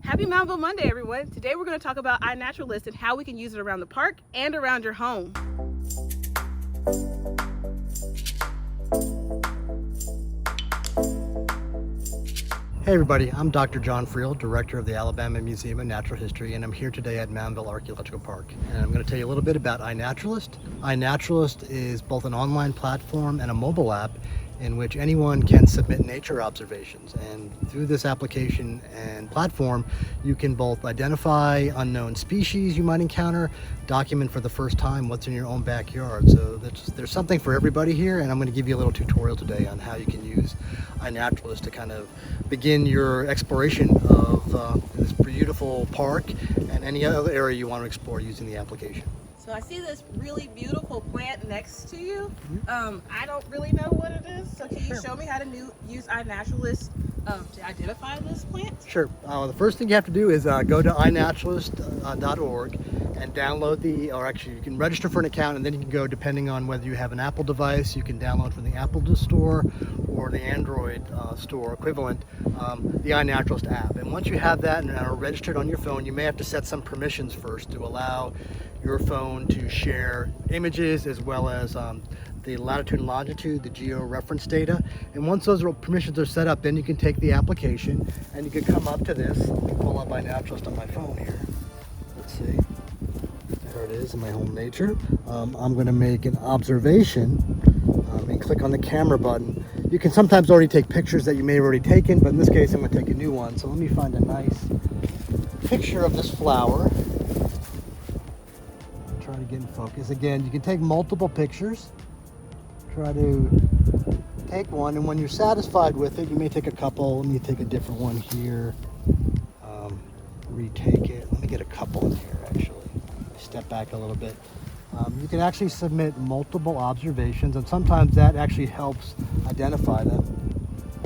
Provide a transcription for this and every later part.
Happy Moundville Monday, everyone. Today we're going to talk about iNaturalist and how we can use it around the park and around your home. Hey everybody, I'm Dr. John Friel, Director of the Alabama Museum of Natural History, and I'm here today at Moundville Archaeological Park. And I'm going to tell you a little bit about iNaturalist. iNaturalist is both an online platform and a mobile app in which anyone can submit nature observations. And through this application and platform, you can both identify unknown species you might encounter, document for the first time what's in your own backyard. So there's something for everybody here, and I'm going to give you a little tutorial today on how you can use iNaturalist to kind of begin your exploration of this beautiful park and any other area you want to explore using the application. So I see this really beautiful plant next to you. I don't really know what it is, so can you show me how to use iNaturalist to identify this plant? Sure. The first thing you have to do is go to iNaturalist.org and download or actually you can register for an account, and then you can go, depending on whether you have an Apple device, you can download from the Apple Store or the Android store equivalent, the iNaturalist app. And once you have that and are registered on your phone, you may have to set some permissions first to allow your phone to share images as well as the latitude and longitude, the geo-reference data. And once those permissions are set up, then you can take the application and you can come up to this. Let me pull up iNaturalist on my phone here. Let's see. There it is in my home nature. I'm going to make an observation and click on the camera button. You can sometimes already take pictures that you may have already taken, but in this case I'm going to take a new one. So let me find a nice picture of this flower. Try to get in focus. Again, you can take multiple pictures. Try to take one, and when you're satisfied with it, you may take a couple. Let me take a different one here. Retake it. Let me get a couple in here actually. Step back a little bit. You can actually submit multiple observations, and sometimes that actually helps identify them.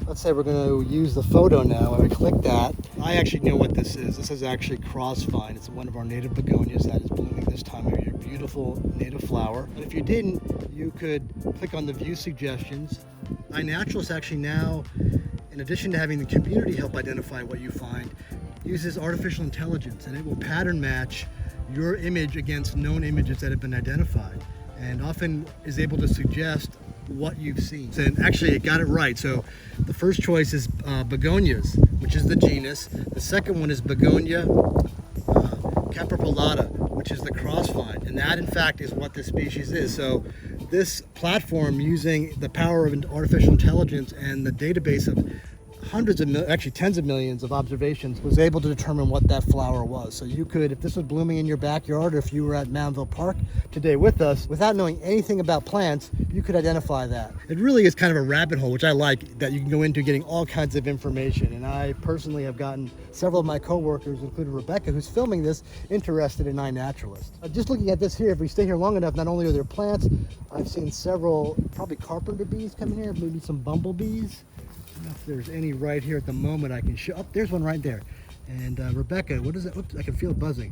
Let's say we're going to use the photo now. When we click that, I actually know what this is. This is actually crossvine. It's one of our native begonias that is blooming this time of year. Beautiful native flower. And if you didn't, you could click on the view suggestions. iNaturalist actually now, in addition to having the community help identify what you find, uses artificial intelligence, and it will pattern match your image against known images that have been identified, and often is able to suggest what you've seen. And actually it got it right. So the first choice is begonias, which is the genus. The second one is Begonia capripulata, which is the crossvine, and that in fact is what this species is. So this platform, using the power of artificial intelligence and the database of hundreds of actually tens of millions of observations, was able to determine what that flower was. So you could, if this was blooming in your backyard, or if you were at Moundville Park today with us, without knowing anything about plants, you could identify that. It really is kind of a rabbit hole, which I like, that you can go into getting all kinds of information. And I personally have gotten several of my co-workers, including Rebecca, who's filming this, interested in iNaturalist. Just looking at this here, if we stay here long enough, not only are there plants, I've seen several, probably carpenter bees come in here, maybe some bumblebees. If there's any right here at the moment I can show. Oh, there's one right there. And Rebecca, what is that? Oops, I can feel it buzzing.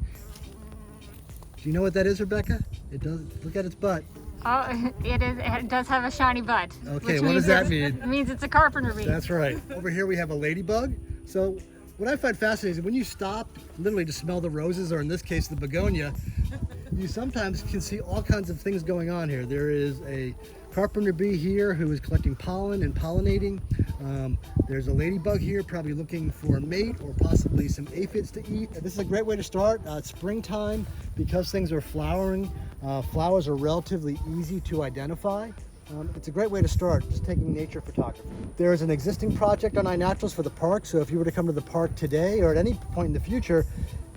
Do you know what that is, Rebecca? It does. Look at its butt. Oh, it is. It does have a shiny butt. Okay, what does that mean? It means it's a carpenter bee. That's right. Over here we have a ladybug. So what I find fascinating is when you stop literally to smell the roses, or in this case the begonia, you sometimes can see all kinds of things going on here. There is a carpenter bee here who is collecting pollen and pollinating. There's a ladybug here probably looking for a mate or possibly some aphids to eat. This is a great way to start. It's springtime, because things are flowering. Flowers are relatively easy to identify. It's a great way to start, just taking nature photography. There is an existing project on iNaturalist for the park, so if you were to come to the park today or at any point in the future,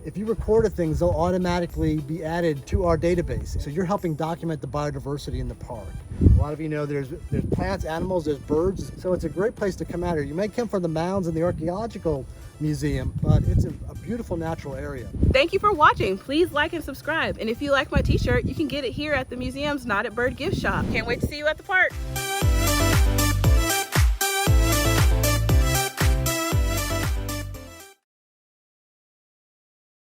if you recorded things, they'll automatically be added to our database. So you're helping document the biodiversity in the park. A lot of you know there's plants, animals, there's birds. So it's a great place to come out here. You may come from the mounds and the archaeological museum, but it's a beautiful natural area. Thank you for watching. Please like and subscribe. And if you like my t-shirt, you can get it here at the museum's Not at Bird gift shop. Can't wait to see you at the park.